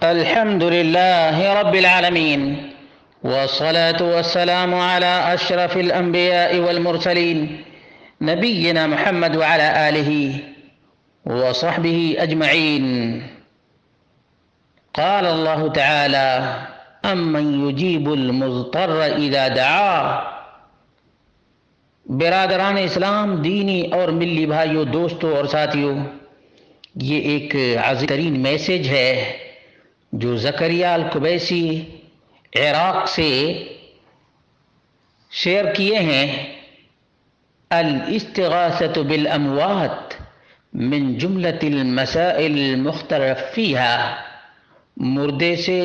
الحمد لله رب العالمين، والصلاة والسلام على أشرف الأنبياء والمرسلين نبينا محمد وعلى آله وصحبه أجمعين. قال الله تعالى: أمن يجيب المضطر إذا دعاه. برادران اسلام، دینی اور ملی بھائیوں، دوستوں اور ساتھیوں، یہ ایک عظیم ترین میسج ہے جو زکریا القبیسی عراق سے شیئر کیے ہیں. الاستغاثة بالاموات من جملة المسائل المختلف فيها. مردے سے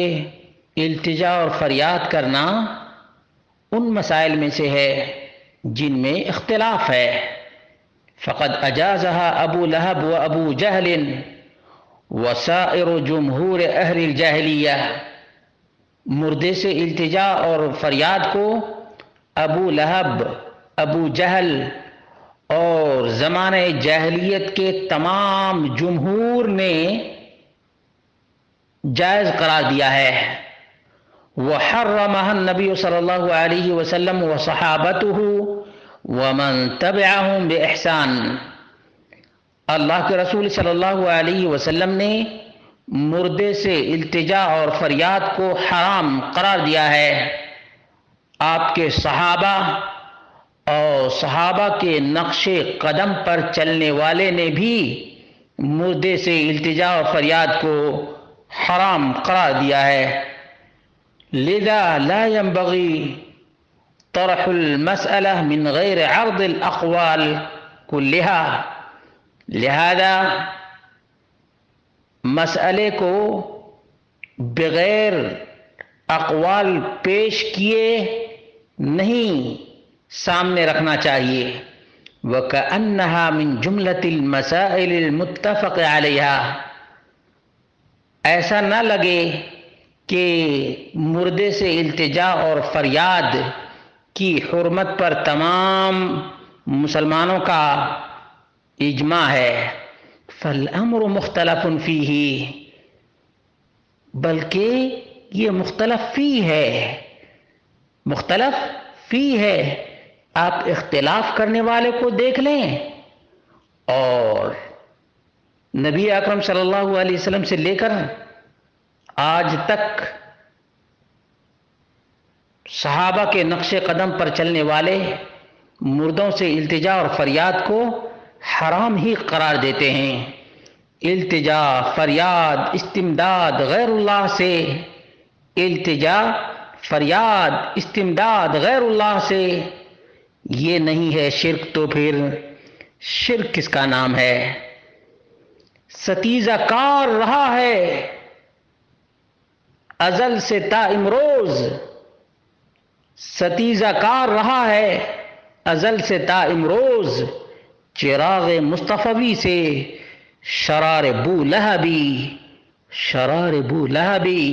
التجا اور فریاد کرنا ان مسائل میں سے ہے جن میں اختلاف ہے. فقد اجازها ابو لہب و ابو جہل وسائر جمہور اہل الجاہلیہ. مردے سے التجا اور فریاد کو ابو لہب، ابو جہل اور زمانہ جاہلیت کے تمام جمہور نے جائز قرار دیا ہے. وحرمها النبی صلی اللہ علیہ وسلم وصحابته ومن تبعهم بإحسان. اللہ کے رسول صلی اللہ علیہ وسلم نے مردے سے التجا اور فریاد کو حرام قرار دیا ہے. آپ کے صحابہ اور صحابہ کے نقش قدم پر چلنے والے نے بھی مردے سے التجا اور فریاد کو حرام قرار دیا ہے. لذا لا ينبغي طرح المسألة من غیر عرض الاقوال كلها. لہذا مسئلے کو بغیر اقوال پیش کیے نہیں سامنے رکھنا چاہیے. وَكَأَنَّهَا مِن جُمْلَةِ الْمَسَائِلِ الْمُتَّفَقِ عَلَيْهَا. ایسا نہ لگے کہ مردے سے التجا اور فریاد کی حرمت پر تمام مسلمانوں کا اجماع ہے. فالامر مختلف فیہ. بلکہ یہ مختلف فی ہے، مختلف فی ہے. آپ اختلاف کرنے والے کو دیکھ لیں اور نبی اکرم صلی اللہ علیہ وسلم سے لے کر آج تک صحابہ کے نقش قدم پر چلنے والے مردوں سے التجا اور فریاد کو حرام ہی قرار دیتے ہیں. التجا، فریاد، استمداد غیر اللہ سے، التجا، فریاد، استمداد غیر اللہ سے یہ نہیں ہے شرک تو پھر شرک کس کا نام ہے؟ ستیزہ کار رہا ہے ازل سے تا امروز. ستیزہ کار رہا ہے ازل سے تا امروز. چراغ مصطفی سے شرار بو لہبی، شرار بو لہبی.